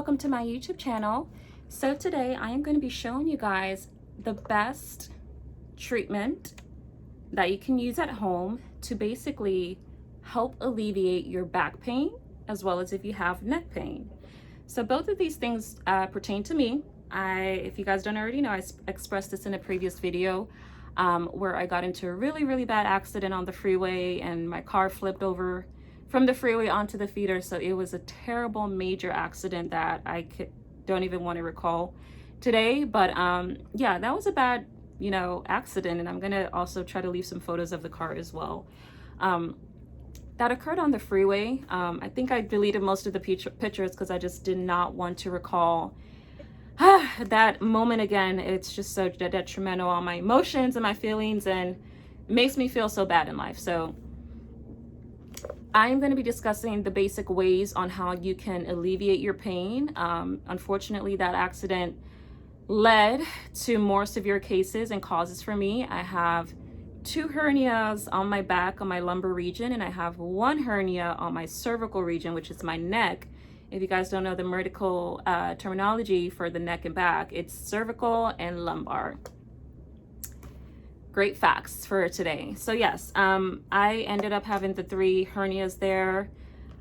welcome to my YouTube channel. So today I am going to be showing you guys the best treatment that you can use at home to basically help alleviate your back pain as well as if you have neck pain. So both of these things pertain to me. If you guys don't already know, I expressed this in a previous video where I got into a really bad accident on the freeway and my car flipped over from the freeway onto the feeder. So it was a terrible major accident that I don't even want to recall today. But yeah, that was a bad, accident. And I'm going to also try to leave some photos of the car as well. That occurred on the freeway. I think I deleted most of the pictures because I just did not want to recall that moment again. It's just so detrimental on my emotions and my feelings and makes me feel so bad in life. So I'm going to be discussing the basic ways on how you can alleviate your pain. Unfortunately, that accident led to more severe cases and causes for me. I have 2 hernias on my back, on my lumbar region, and I have 1 hernia on my cervical region, which is my neck. If you guys don't know the medical terminology for the neck and back, it's cervical and lumbar. Great facts for today. So yes, I ended up having the 3 hernias there.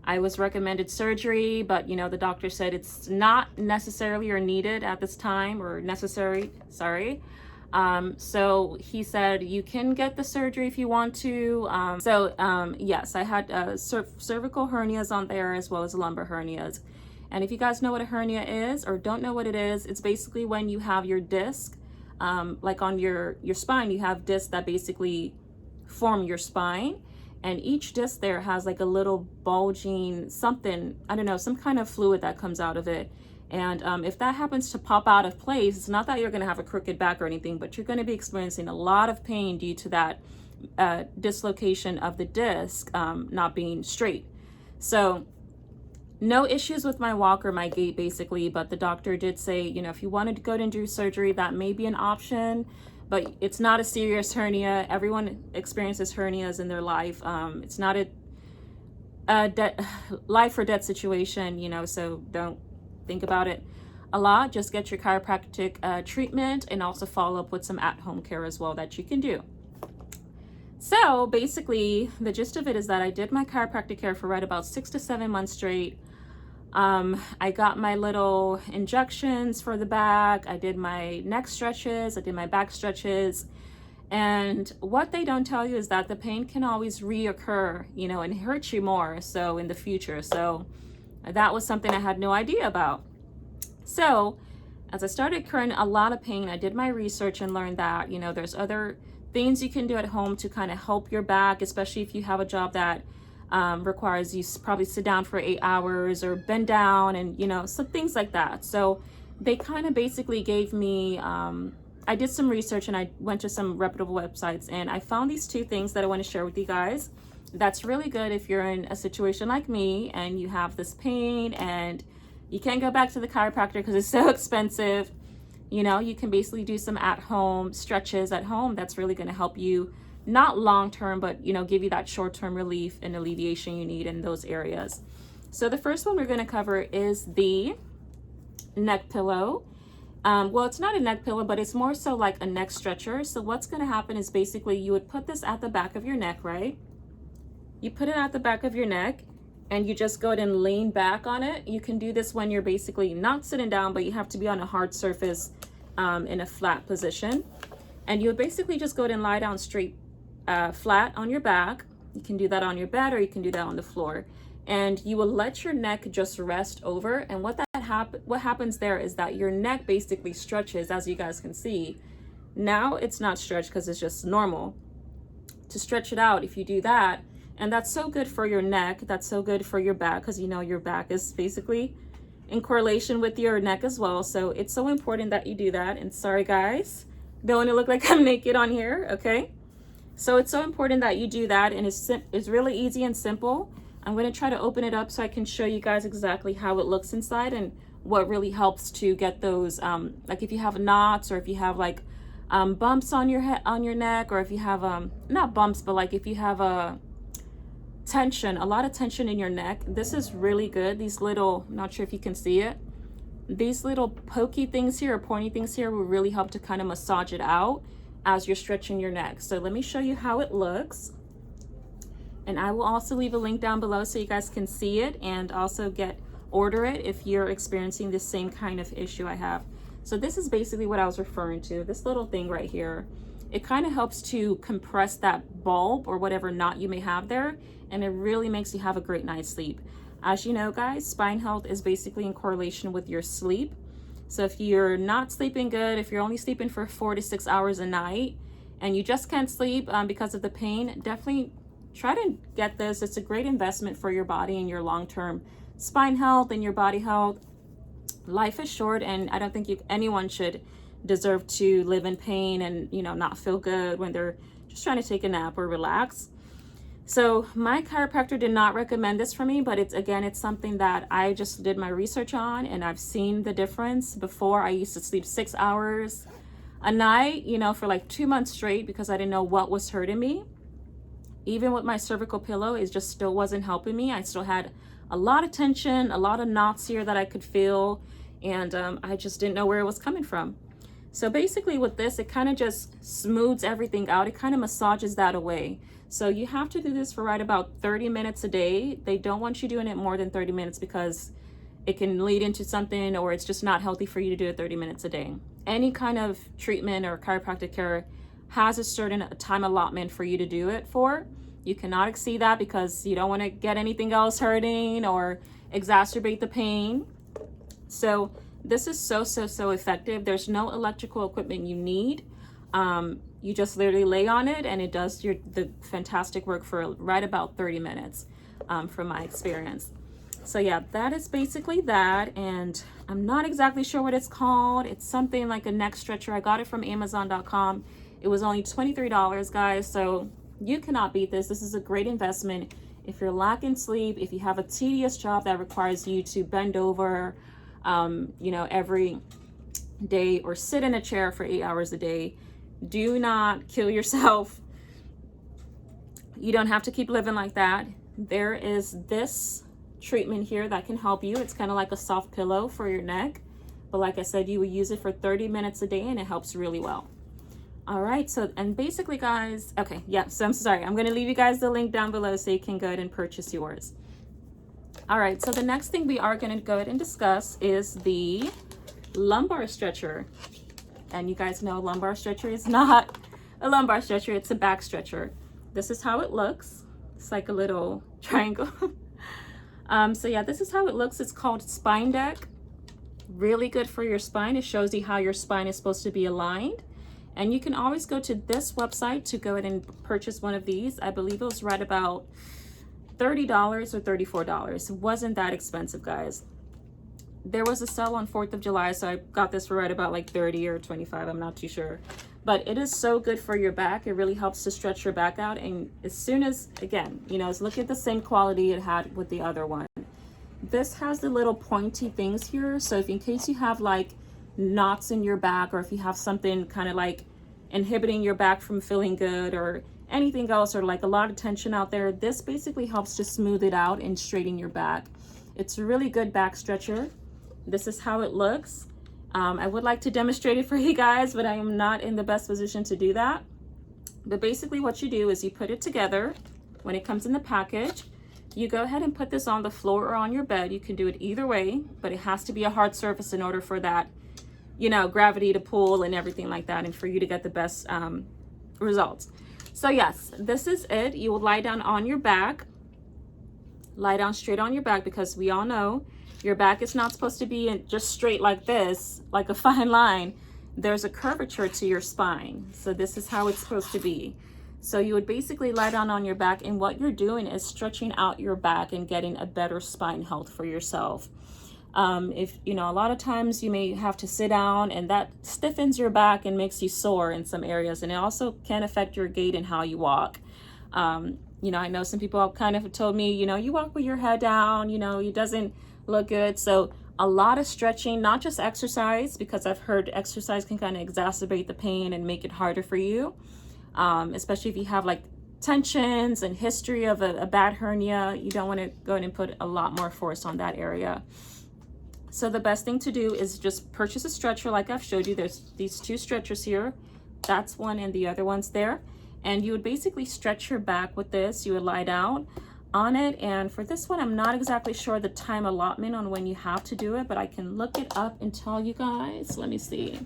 I was recommended surgery, but the doctor said it's not necessarily or needed at this time, or necessary, sorry. So he said you can get the surgery if you want to. Yes, I had cervical hernias on there as well as lumbar hernias. And if you guys know what a hernia is or don't know what it is, it's basically when you have your disc, like on your spine, you have discs that basically form your spine. And each disc there has like a little bulging something, I don't know, some kind of fluid that comes out of it. And if that happens to pop out of place, it's not that you're going to have a crooked back or anything, but you're going to be experiencing a lot of pain due to that dislocation of the disc not being straight. So no issues with my walk or my gait basically, but the doctor did say, if you wanted to go and do surgery, that may be an option, but it's not a serious hernia. Everyone experiences hernias in their life. It's not a life or death situation, so don't think about it a lot. Just get your chiropractic treatment and also follow up with some at-home care as well that you can do. So basically the gist of it is that I did my chiropractic care for right about 6 to 7 months straight. I got my little injections for the back. I did my neck stretches. I did my back stretches. And what they don't tell you is that the pain can always reoccur, and hurt you more so in the future. So that was something I had no idea about. So as I started incurring a lot of pain, I did my research and learned that, there's other things you can do at home to kind of help your back, especially if you have a job that requires you probably sit down for 8 hours or bend down and, some things like that. So they kind of basically gave me, I did some research and I went to some reputable websites and I found these 2 things that I want to share with you guys. That's really good if you're in a situation like me and you have this pain and you can't go back to the chiropractor because it's so expensive. You can basically do some at-home stretches at home. That's really going to help you, not long-term, but, give you that short-term relief and alleviation you need in those areas. So the first one we're going to cover is the neck pillow. Well, it's not a neck pillow, but it's more so like a neck stretcher. So what's going to happen is basically you would put this at the back of your neck, right? You put it at the back of your neck and you just go ahead and lean back on it. You can do this when you're basically not sitting down, but you have to be on a hard surface in a flat position. And you would basically just go ahead and lie down straight, flat on your back. You can do that on your bed or you can do that on the floor. And you will let your neck just rest over. And what happens there is that your neck basically stretches, as you guys can see. Now it's not stretched because it's just normal. To stretch it out, if you do that, and that's so good for your neck, that's so good for your back, because your back is basically in correlation with your neck as well. So it's so important that you do that. And sorry guys, don't want to look like I'm naked on here, okay? So it's so important that you do that, and it's really easy and simple. I'm going to try to open it up so I can show you guys exactly how it looks inside and what really helps to get those, like if you have knots or if you have like bumps on your head, on your neck, or if you have not bumps, but like if you have a tension, a lot of tension in your neck, this is really good. These little, I'm not sure if you can see it, these little pokey things here or pointy things here will really help to kind of massage it out as you're stretching your neck. So let me show you how it looks. And I will also leave a link down below so you guys can see it and also order it if you're experiencing the same kind of issue I have. So this is basically what I was referring to. This little thing right here, it kind of helps to compress that bulb or whatever knot you may have there, and it really makes you have a great night's sleep. As you know, guys, spine health is basically in correlation with your sleep. So if you're not sleeping good, if you're only sleeping for 4 to 6 hours a night and you just can't sleep because of the pain, definitely try to get this. It's a great investment for your body and your long-term spine health and your body health. Life is short, and I don't think anyone should deserve to live in pain and, you know, not feel good when they're just trying to take a nap or relax. So my chiropractor did not recommend this for me, but it's something that I just did my research on, and I've seen the difference. Before, I used to sleep 6 hours a night, you know, for like 2 months straight because I didn't know what was hurting me. Even with my cervical pillow, it just still wasn't helping me. I still had a lot of tension, a lot of knots here that I could feel, and I just didn't know where it was coming from. So basically with this, it kind of just smooths everything out. It kind of massages that away. So you have to do this for right about 30 minutes a day. They don't want you doing it more than 30 minutes because it can lead into something, or it's just not healthy for you to do it 30 minutes a day. Any kind of treatment or chiropractic care has a certain time allotment for you to do it for. You cannot exceed that because you don't want to get anything else hurting or exacerbate the pain. So this is so effective. There's no electrical equipment you need. You just literally lay on it and it does the fantastic work for right about 30 minutes from my experience. So yeah, that is basically that. And I'm not exactly sure what it's called. It's something like a neck stretcher. I got it from Amazon.com. It was only $23, guys. So you cannot beat this. This is a great investment. If you're lacking sleep, if you have a tedious job that requires you to bend over, you know, every day or sit in a chair for 8 hours a day, do not kill yourself. You don't have to keep living like that. There is this treatment here that can help you. It's kind of like a soft pillow for your neck. But like I said, you would use it for 30 minutes a day and it helps really well. All right, so, and basically guys, okay, yeah, so I'm sorry. I'm gonna leave you guys the link down below so you can go ahead and purchase yours. All right, so the next thing we are gonna go ahead and discuss is the lumbar stretcher. And you guys know lumbar stretcher is not a lumbar stretcher, it's a back stretcher. This is how it looks. It's like a little triangle. So yeah, this is how it looks. It's called Spinedeck. Really good for your spine. It shows you how your spine is supposed to be aligned. And you can always go to this website to go ahead and purchase one of these. I believe it was right about $30 or $34. It wasn't that expensive, guys. There was a sale on 4th of July, so I got this for right about like 30 or 25. I'm not too sure. But it is so good for your back. It really helps to stretch your back out. And as soon as, again, you know, look at the same quality it had with the other one. This has the little pointy things here. So if in case you have like knots in your back, or if you have something kind of like inhibiting your back from feeling good or anything else, or like a lot of tension out there, this basically helps to smooth it out and straighten your back. It's a really good back stretcher. This is how it looks. I would like to demonstrate it for you guys, but I am not in the best position to do that. But basically what you do is you put it together when it comes in the package. You go ahead and put this on the floor or on your bed. You can do it either way, but it has to be a hard surface in order for that, you know, gravity to pull and everything like that, and for you to get the best results. So yes, this is it. You will lie down on your back. Lie down straight on your back, because we all know your back is not supposed to be just straight like this, like a fine line. There's a curvature to your spine. So this is how it's supposed to be. So you would basically lie down on your back, and what you're doing is stretching out your back and getting a better spine health for yourself. If, you know, a lot of times you may have to sit down, and that stiffens your back and makes you sore in some areas. And it also can affect your gait and how you walk. You know, I know some people kind of told me, you know, you walk with your head down, you know, it doesn't look good. So a lot of stretching, not just exercise, because I've heard exercise can kind of exacerbate the pain and make it harder for you. Especially if you have like tensions and history of a bad hernia. You don't want to go in and put a lot more force on that area. So the best thing to do is just purchase a stretcher like I've showed you. There's these two stretchers here. That's one and the other one's there. And you would basically stretch your back with this. You would lie down on it. And for this one, I'm not exactly sure the time allotment on when you have to do it, but I can look it up and tell you guys. Let me see.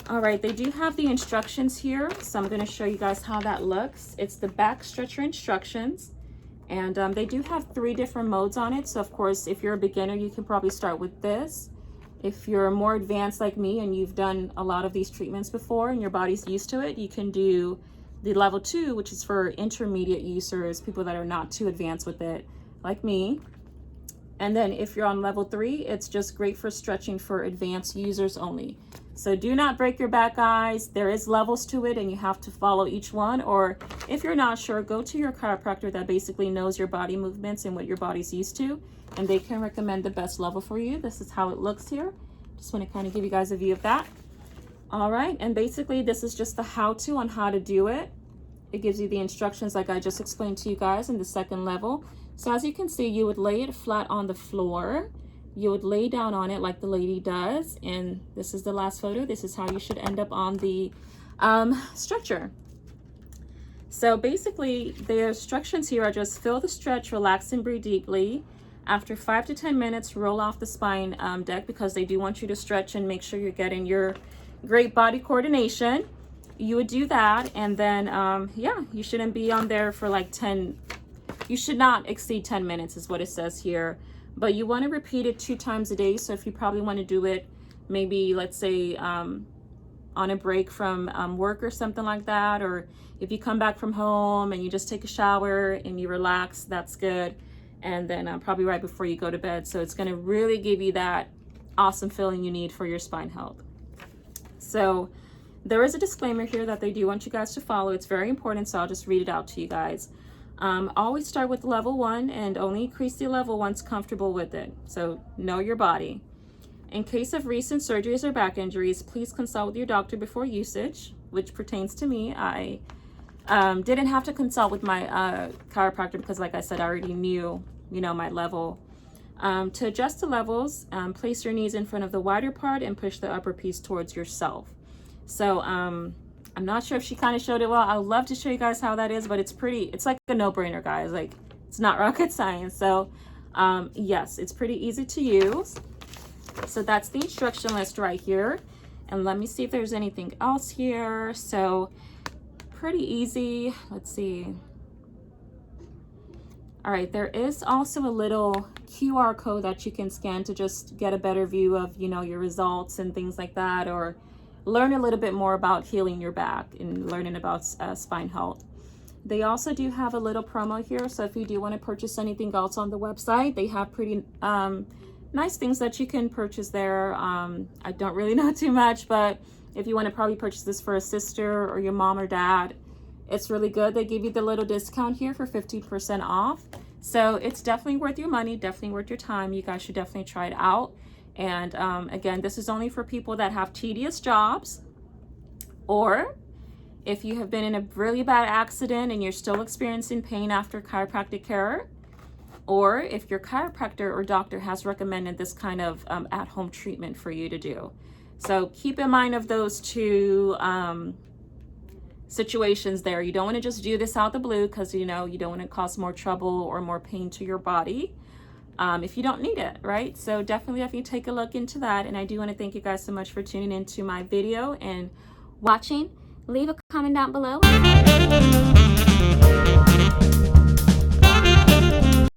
All right, they do have the instructions here. So I'm gonna show you guys how that looks. It's the back stretcher instructions. And they do have 3 different modes on it. So of course, if you're a beginner, you can probably start with this. If you're more advanced like me and you've done a lot of these treatments before and your body's used to it, you can do the level 2, which is for intermediate users, people that are not too advanced with it, like me. And then if you're on level 3, it's just great for stretching for advanced users only. So do not break your back, guys. There is levels to it and you have to follow each one. Or if you're not sure, go to your chiropractor that basically knows your body movements and what your body's used to, and they can recommend the best level for you. This is how it looks here. Just want to kind of give you guys a view of that. All right, and basically this is just the how-to on how to do it. It gives you the instructions like I just explained to you guys in the second level. So as you can see, you would lay it flat on the floor. You would lay down on it like the lady does. And this is the last photo. This is how you should end up on the stretcher. So basically the instructions here are just feel the stretch, relax and breathe deeply. After 5 to 10 minutes, roll off the spine deck because they do want you to stretch and make sure you're getting your great body coordination. You would do that, and then yeah, you shouldn't be on there for like 10. You should not exceed 10 minutes is what it says here, but you want to repeat it 2 times a day. So if you probably want to do it maybe, let's say on a break from work or something like that, or if you come back from home and you just take a shower and you relax, that's good. And then probably right before you go to bed. So it's going to really give you that awesome feeling you need for your spine health. So there is a disclaimer here that they do want you guys to follow. It's very important, so I'll just read it out to you guys. Always start with level 1 and only increase the level once comfortable with it. So know your body. In case of recent surgeries or back injuries, please consult with your doctor before usage, which pertains to me. I didn't have to consult with my chiropractor because, like I said, I already knew, my level. To adjust the levels, place your knees in front of the wider part and push the upper piece towards yourself. So I'm not sure if she kind of showed it well. I'd love to show you guys how that is, but it's like a no-brainer, guys. Like, it's not rocket science. So yes, it's pretty easy to use. So that's the instruction list right here. And let me see if there's anything else here. So pretty easy. Let's see. All right, there is also a little QR code that you can scan to just get a better view of, your results and things like that, or learn a little bit more about healing your back and learning about spine health. They also do have a little promo here. So if you do want to purchase anything else on the website, they have pretty nice things that you can purchase there. I don't really know too much, but if you want to probably purchase this for a sister or your mom or dad, it's really good. They give you the little discount here for 50% off. So it's definitely worth your money, definitely worth your time. You guys should definitely try it out. And again, this is only for people that have tedious jobs, or if you have been in a really bad accident and you're still experiencing pain after chiropractic care, or if your chiropractor or doctor has recommended this kind of at-home treatment for you to do. So keep in mind of those 2 situations there. You don't want to just do this out the blue because you don't want to cause more trouble or more pain to your body if you don't need it, right? So definitely take a look into that. And I do want to thank you guys so much for tuning into my video and watching. Leave a comment down below.